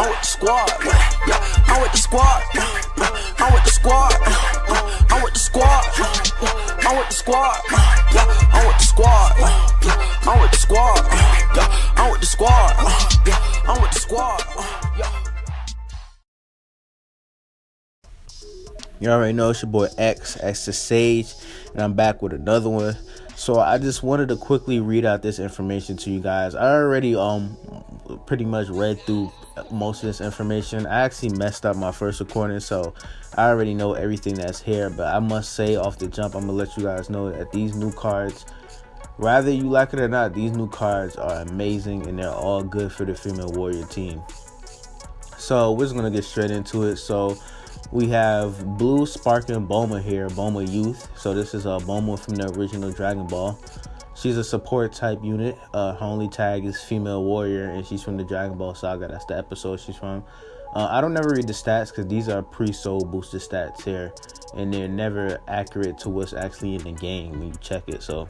I'm with the squad. Yeah, I'm with the squad. I'm with the squad. I'm with the squad. I'm with the squad. Yeah, I'm with the squad. I'm with the squad. Yeah, I'm with the squad. I'm with the squad. Yeah. You already know it's your boy X the Sage, and I'm back with another one. So I just wanted to quickly read out this information to you guys. I already pretty much read through most of this information. I actually messed up my first recording, so I already know everything that's here. But I must say off the jump, I'm gonna let you guys know that these new cards, whether you like it or not, these new cards are amazing and they're all good for the female warrior team. So we're just gonna get straight into it. So we have Blue Sparking Bulma here, Bulma Youth. So this is a Bulma from the original Dragon Ball. She's a support type unit. Her only tag is female warrior, and she's from the Dragon Ball Saga. That's the episode she's from. I don't never read the stats because these are pre-soul boosted stats here, and they're never accurate to what's actually in the game when you check it. So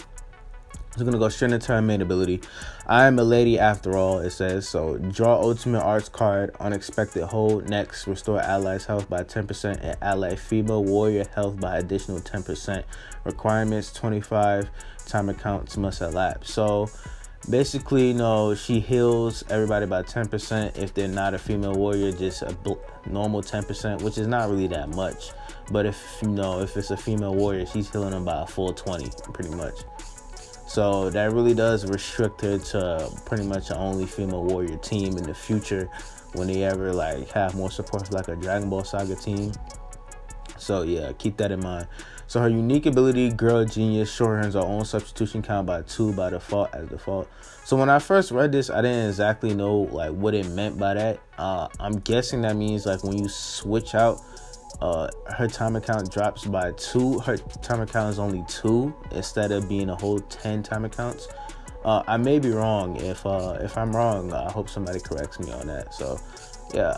I'm gonna go straight into her main ability. I am a lady after all, it says. So draw ultimate arts card, unexpected hold. Next, restore allies health by 10% and ally female warrior health by additional 10%. Requirements 25 timer counts must elapse. So basically, she heals everybody by 10%. If they're not a female warrior, just a normal 10%, which is not really that much. But if it's a female warrior, she's healing them by a full 20 pretty much. So that really does restrict her to pretty much an only female warrior team in the future when they ever have more support for a Dragon Ball Saga team. So yeah, keep that in mind. So her unique ability, Girl Genius, shortens her own substitution count by 2 by default as default. So when I first read this, I didn't exactly know what it meant by that. I'm guessing that means when you switch out, her timer count drops by 2. Her timer count is only 2 instead of being a whole 10 timer counts. I may be wrong. If I'm wrong, I hope somebody corrects me on that. So yeah.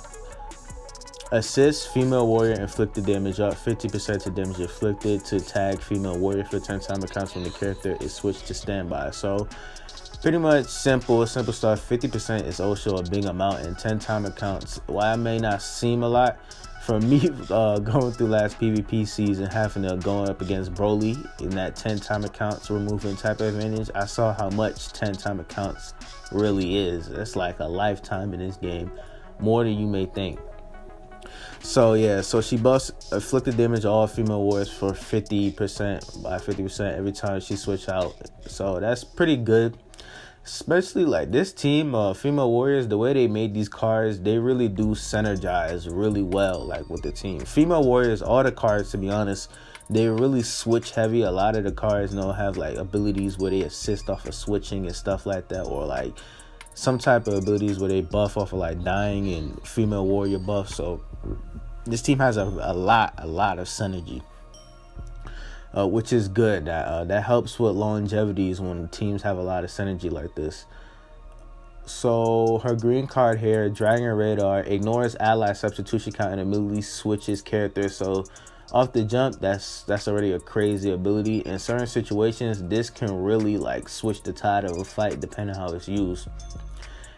Assist female warrior inflicted damage up 50% to damage inflicted to tag female warrior for 10 timer counts when the character is switched to standby. So pretty much simple stuff. 50% is also a big amount, and 10 timer counts, while it may not seem a lot, for me, going through last PvP season, having to go up against Broly in that 10 timer counts removing type advantage, I saw how much 10 timer counts really is. It's like a lifetime in this game, more than you may think. So yeah, so she buffs afflicted damage all female warriors for 50% by 50% every time she switch out. So that's pretty good. Especially this team, female warriors, the way they made these cards, they really do synergize really well with the team. Female warriors, all the cards, to be honest, they really switch heavy. A lot of the cards have abilities where they assist off of switching and stuff like that, or some type of abilities where they buff off of dying and female warrior buff. So this team has a lot of synergy. Which is good. That helps with longevities when teams have a lot of synergy like this. So her green card here, Dragon Radar, ignores ally substitution count and immediately switches characters. So off the jump, that's already a crazy ability. In certain situations, this can really switch the tide of a fight depending on how it's used.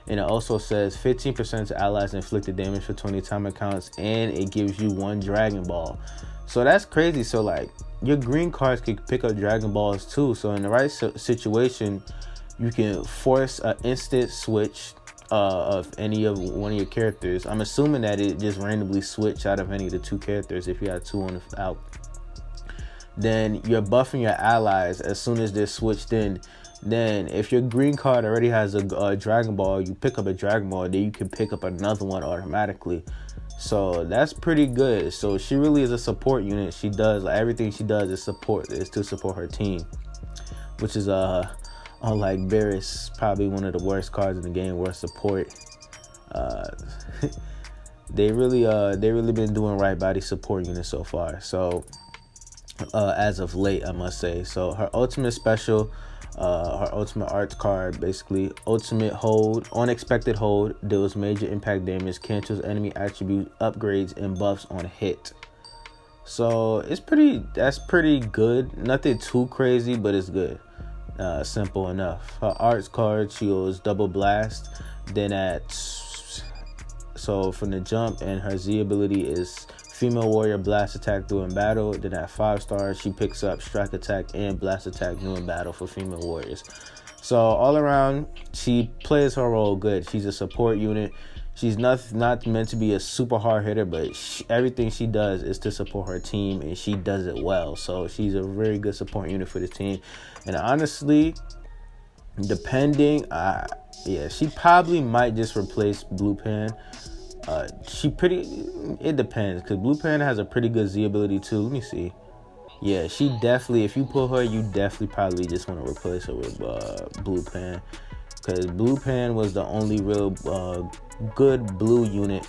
And it also says 15% to allies inflicted damage for 20 timer counts, and it gives you 1 Dragon Ball. So that's crazy. So your green cards can pick up Dragon Balls too. So in the right situation, you can force an instant switch of any of one of your characters. I'm assuming that it just randomly switch out of any of the 2 characters if you have 2 on the out. Then you're buffing your allies as soon as they're switched in. Then if your green card already has a Dragon Ball, you pick up a Dragon Ball, then you can pick up another one automatically. So that's pretty good. So she really is a support unit. She does everything she does is to support her team, which is unlike Barris, probably one of the worst cards in the game, worst support. They really been doing right by these support units so far. So as of late, I must say. So her ultimate special, her ultimate art card, basically ultimate hold, unexpected hold, deals major impact damage, cancels enemy attribute upgrades and buffs on hit. So that's pretty good. Nothing too crazy, but it's good. Simple enough. Her arts card, she goes double blast, then at So from the jump, and her Z ability is female warrior blast attack through in battle. Then at 5 stars, she picks up strike attack and blast attack new in battle for female warriors. So all around, she plays her role good. She's a support unit. She's not meant to be a super hard hitter, but everything she does is to support her team, and she does it well. So she's a very good support unit for the team. And honestly, depending, she probably might just replace Blue Pan. It depends, because Blue Pan has a pretty good Z ability too. Let me see. Yeah, she definitely, if you pull her, you definitely probably just want to replace her with Blue Pan, because Blue Pan was the only real good blue unit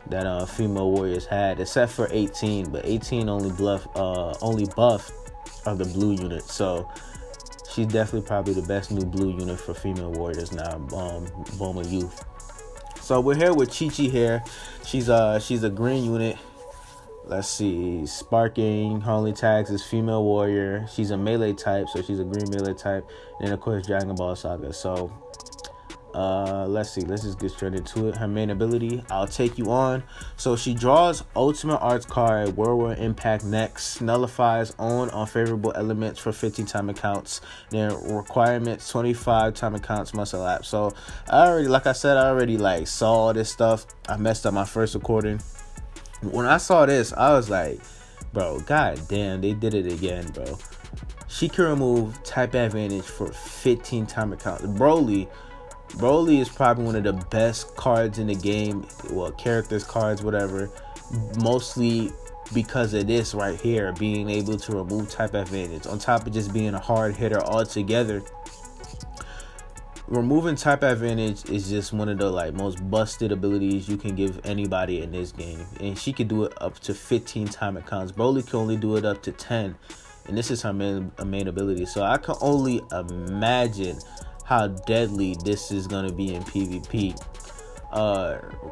that female warriors had, except for 18. But 18 only buff of the blue unit, so she's definitely probably the best new blue unit for female warriors now. Bulma Youth. So we're here with Chi-Chi here. She's a green unit. Let's see, sparking. Her only tags is female warrior. She's a melee type, so she's a green melee type. And then of course Dragon Ball Saga. So let's see, let's just get straight into it. Her main ability, I'll take you on. So she draws Ultimate Arts card, Whirlwind Impact next, nullifies own unfavorable elements for 15 timer counts. Then requirements 25 timer counts must elapse. So I already saw this stuff. I messed up my first recording. When I saw this, I was like, bro, god damn, they did it again, bro. She can remove type advantage for 15 timer counts. Broly is probably one of the best cards in the game. Well, characters, cards, whatever. Mostly because of this right here, being able to remove type advantage. On top of just being a hard hitter altogether. Removing type advantage is just one of the most busted abilities you can give anybody in this game, and she can do it up to 15 timer counts. Broly can only do it up to 10, and this is her main ability. So I can only imagine how deadly this is gonna be in PvP.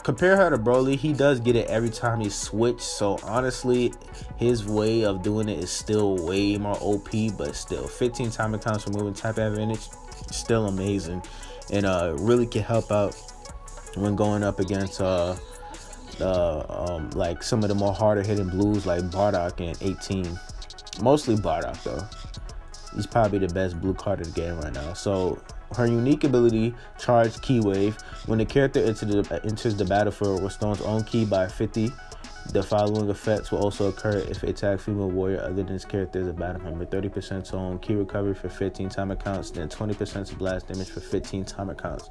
Compare her to Broly, he does get it every time he switches. So honestly, his way of doing it is still way more OP, but still 15 timer counts removing type advantage, still amazing, and really can help out when going up against some of the more harder hitting blues like Bardock and 18. Mostly Bardock though. He's probably the best blue card in the game right now. So her unique ability, Charge Key Wave. When the character enters the battlefield, restores own key by 50. The following effects will also occur if it attacks female warrior other than its character is a battle member. 30% to own key recovery for 15 timer counts, then 20% to blast damage for 15 timer counts.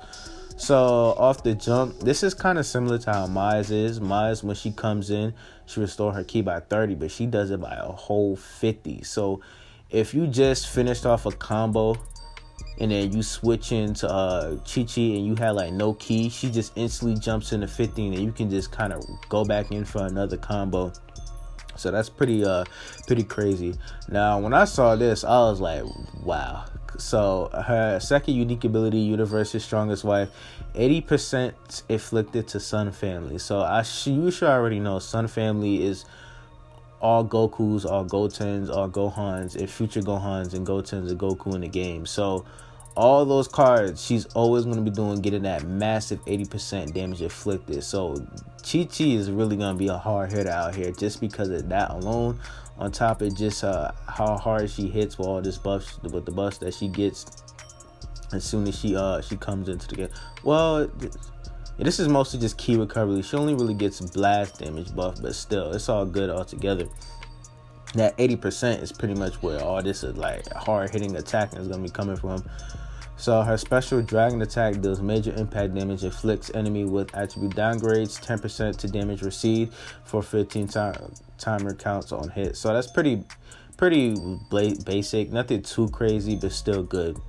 So off the jump, this is kind of similar to how Mai's is. Mai's, when she comes in, she restores her key by 30, but she does it by a whole 50. So if you just finished off a combo and then you switch into Chi-Chi and you had no key, she just instantly jumps into 15 and you can just kind of go back in for another combo. So that's pretty crazy. Now when I saw this, I was like, wow. So her second unique ability, Universe's Strongest Wife, 80% inflicted to Sun Family. So you should already know Sun Family is all Gokus, all Gotens, all Gohans, and future Gohans and Gotens and Goku in the game. So all those cards, she's always going to be getting that massive 80% damage inflicted. So Chi-Chi is really going to be a hard hitter out here just because of that alone. On top of just how hard she hits with all this buffs, with the buffs that she gets as soon as she comes into the game. Well, this is mostly just key recovery. She only really gets blast damage buff, but still, it's all good altogether. That 80% is pretty much where all this is hard hitting attacking is going to be coming from. So her special dragon attack deals major impact damage, inflicts enemy with attribute downgrades, 10% to damage received for 15 timer counts on hit. So that's pretty basic, nothing too crazy, but still good.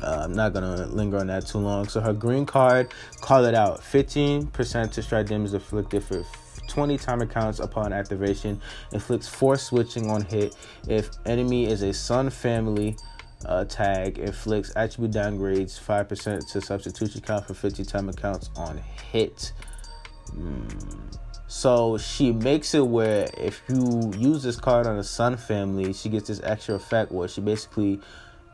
I'm not gonna linger on that too long. So her green card, call it out, 15% to strike damage inflicted for 20 timer counts upon activation, inflicts force switching on hit. If enemy is a Sun Family tag, inflicts attribute downgrades 5% to substitution count for 50 timer counts on hit. So she makes it where if you use this card on a Sun Family, she gets this extra effect where she basically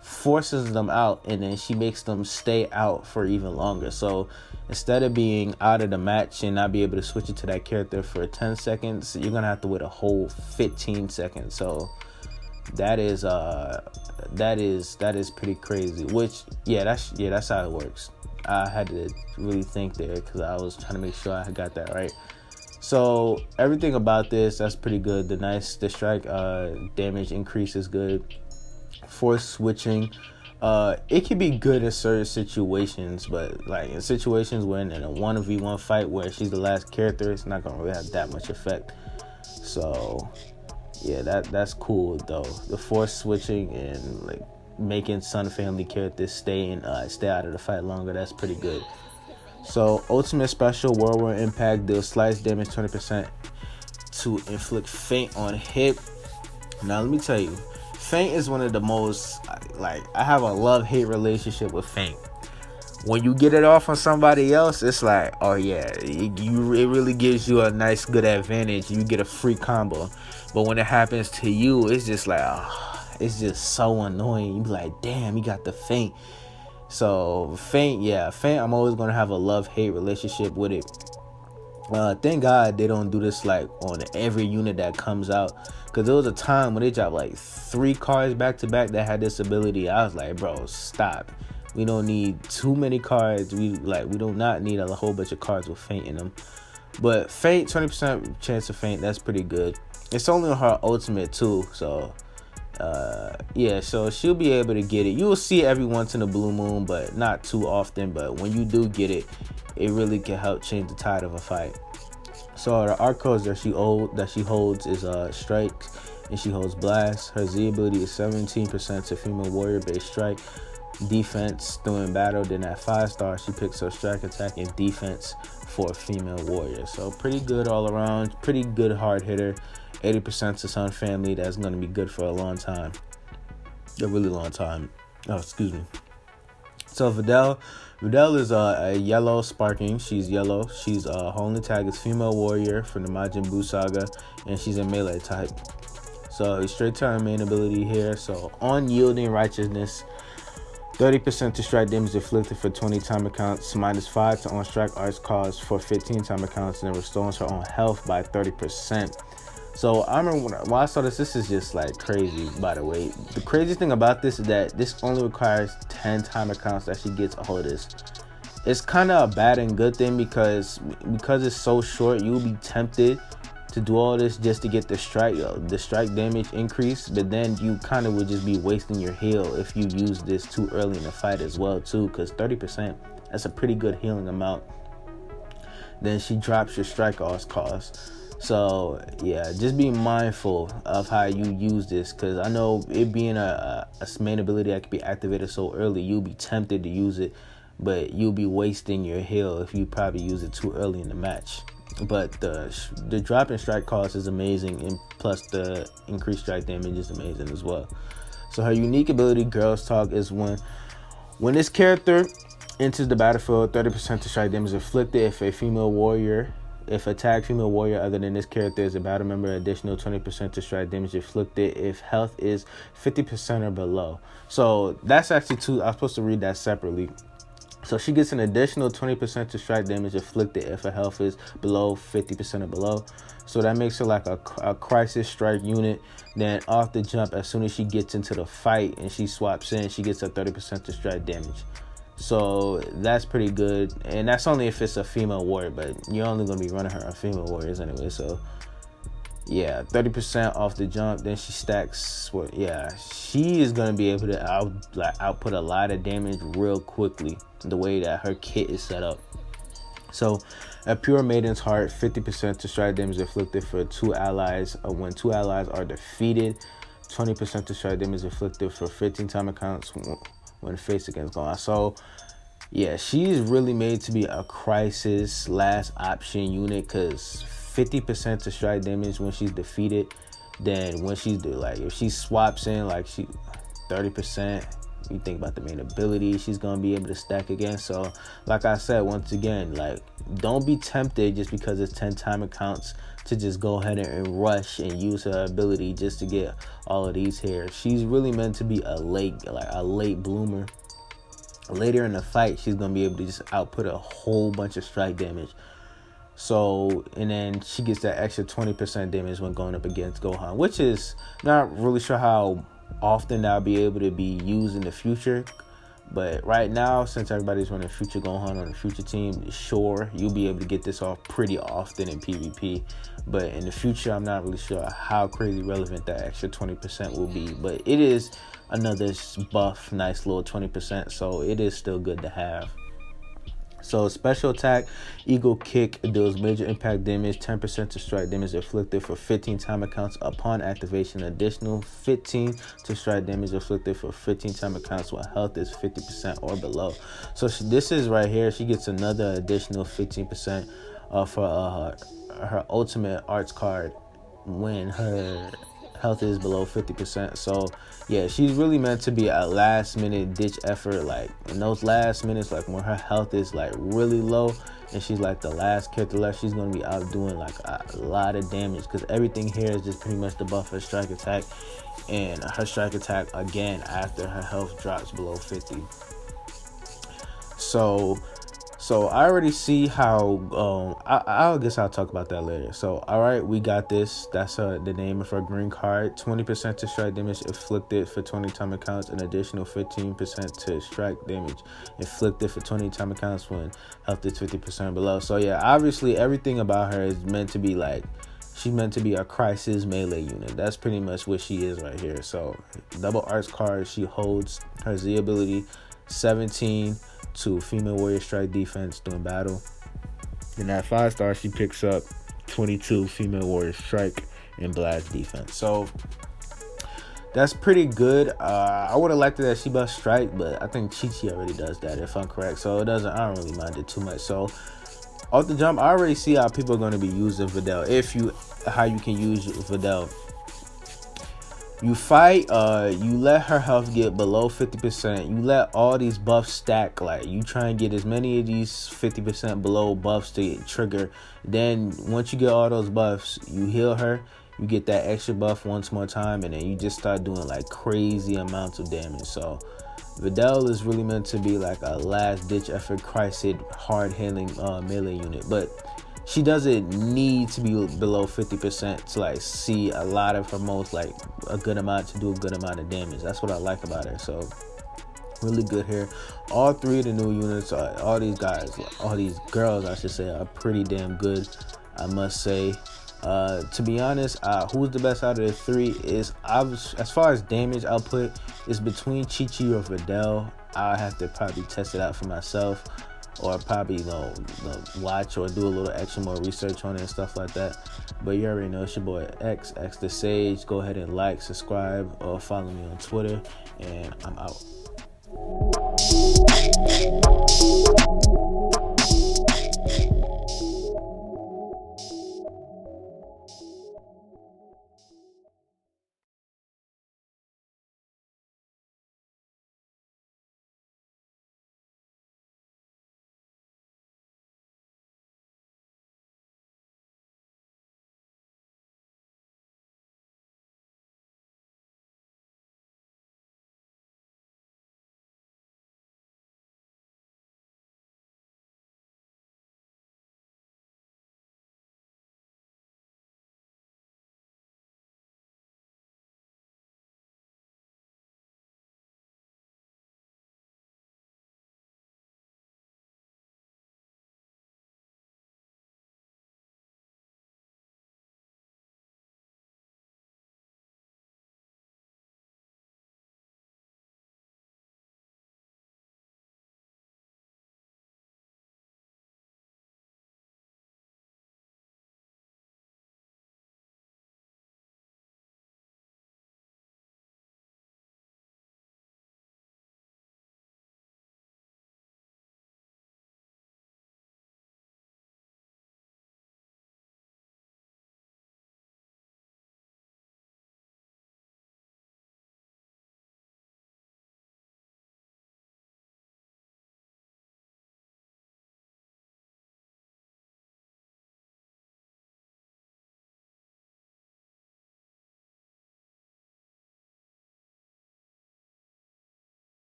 forces them out, and then she makes them stay out for even longer. So instead of being out of the match and not be able to switch it to that character for 10 seconds, you're gonna have to wait a whole 15 seconds. So that is pretty crazy. Which that's how it works. I had to really think there because I was trying to make sure I got that right. So everything about this, that's pretty good. The strike damage increase is good. Force switching, it can be good in certain situations, but like in situations when in a 1v1 fight where she's the last character, it's not gonna really have that much effect. So yeah, that's cool though. The force switching and like making Sun family characters stay out of the fight longer, that's pretty good. So ultimate special, whirlwind impact, deals slice damage 20% to inflict faint on hit. Now let me tell you, faint is one of the most, like, I have a love-hate relationship with faint. When you get it off on somebody else, it's like, oh yeah, it really gives you a nice good advantage. You get a free combo. But when it happens to you, it's just like, it's just so annoying. You be like, damn, you got the feint. So feint, I'm always gonna have a love-hate relationship with it. Thank God they don't do this like on every unit that comes out, because there was a time when they dropped like 3 cards back to back that had this ability. I was like, bro, stop. We don't need too many cards. We do not need a whole bunch of cards with feint in them. But feint, 20% chance of feint, that's pretty good. It's only on her ultimate too, so so she'll be able to get it. You will see it every once in a blue moon, but not too often. But when you do get it, it really can help change the tide of a fight. So the art codes that she holds is strike, and she holds blast. Her Z ability is 17% to female warrior based strike, defense during battle. Then at 5-star, she picks her strike, attack, and defense for a female warrior. So pretty good all around. Pretty good hard hitter. 80% to Sun family. That's going to be good for a long time. A really long time. Oh, excuse me. So Videl is a yellow sparking. She's yellow. She's her only tag is female warrior from the Majin Buu saga, and she's a melee type. So straight to her main ability here. So unyielding righteousness, 30% to strike damage inflicted for 20 timer counts, -5 to on strike arts cost for 15 timer counts, and it restores her own health by 30%. So I remember when I saw this is just like crazy, by the way. The craziest thing about this is that this only requires 10 timer counts that she gets all of this. It's kind of a bad and good thing because it's so short, you'll be tempted to do all this just to get the strike damage increase, but then you kind of would just be wasting your heal if you use this too early in the fight as well too, because 30%, that's a pretty good healing amount. Then she drops your strike cost. So yeah, just be mindful of how you use this, because I know it being a main ability that can be activated so early, you'll be tempted to use it, but you'll be wasting your heal if you probably use it too early in the match. But the drop in strike cost is amazing, and plus the increased strike damage is amazing as well. So her unique ability, Girls Talk, is when this character enters the battlefield, 30% to strike damage inflicted if a tag female warrior other than this character is a battle member, additional 20% to strike damage inflicted if health is 50% or below. So that's actually two. I'm supposed to read that separately. So she gets an additional 20% to strike damage inflicted if her health is below 50% or below. So that makes her like a crisis strike unit. Then off the jump, as soon as she gets into the fight and she swaps in, she gets a 30% to strike damage. So that's pretty good, and that's only if it's a female warrior, but you're only going to be running her on female warriors anyway. So yeah, 30% off the jump. Then she stacks. Well, yeah, she is going to be able to output a lot of damage real quickly, the way that her kit is set up. So a pure maiden's heart, 50% to strike damage inflicted for 2 allies when 2 allies are defeated, 20% to strike damage inflicted for 15 timer counts when faced against Gohan. So yeah, she's really made to be a crisis last option unit, because 50% to strike damage when she's defeated. Then when she's if she swaps in, like she 30%, You think about the main ability she's gonna be able to stack against. So like I said, once again, like, don't be tempted just because it's 10 time accounts to just go ahead and rush and use her ability just to get all of these here. She's really meant to be a late bloomer. Later in the fight, she's gonna be able to just output a whole bunch of strike damage. So, and then she gets that extra 20% damage when going up against Gohan, which is not really sure how often that'll be able to be used in the future. But right now, since everybody's running Future Gohan on the Future team, sure, you'll be able to get this off pretty often in PvP. But in the future, I'm not really sure how crazy relevant that extra 20% will be. But it is another buff, nice little 20%, so it is still good to have. So special attack, Eagle Kick deals major impact damage, 10% to strike damage inflicted for 15 time accounts upon activation. Additional 15 to strike damage inflicted for 15 time accounts when health is 50% or below. So this is right here. She gets another additional 15% for her ultimate arts card when her health is below 50%. So yeah, she's really meant to be a last minute ditch effort, like in those last minutes, like when her health is like really low and she's like the last character left, she's gonna be out doing like a lot of damage, because everything here is just pretty much to buff her strike attack and her strike attack again after her health drops below 50. So I already see how, I guess I'll talk about that later. So, all right, we got this. That's the name of her green card. 20% to strike damage inflicted for 20 time accounts. An additional 15% to strike damage inflicted for 20 time accounts when health is 50% below. So, yeah, obviously everything about her is meant to be like, she's meant to be a crisis melee unit. That's pretty much what she is right here. So, double arts card, she holds her Z ability, 17 to female warrior strike defense during battle. And at 5-star, she picks up 22 female warrior strike and blast defense. So that's pretty good. I would have liked it that she buffed strike, but I think Chi-Chi already does that, if I'm correct. So it doesn't, I don't really mind it too much. So off the jump, I already see how people are going to be using Videl. How you can use Videl. You fight, you let her health get below 50%. You let all these buffs stack. Like, you try and get as many of these 50% below buffs to trigger. Then, once you get all those buffs, you heal her. You get that extra buff once more time. And then you just start doing, like, crazy amounts of damage. So, Videl is really meant to be, like, a last-ditch effort, crisis, hard-handling melee unit. But she doesn't need to be below 50% to like see a lot of her moves, like a good amount to do a good amount of damage. That's what I like about her. So really good here. All three of the new units, all these guys, all these girls, I should say, are pretty damn good, I must say. To be honest, who's the best out of the three is, as far as damage output, is between Chi-Chi or Videl. I'll have to probably test it out for myself, or probably watch or do a little extra more research on it and stuff like that. But you already know, it's your boy X the Sage. Go ahead and like, subscribe, or follow me on Twitter, and I'm out.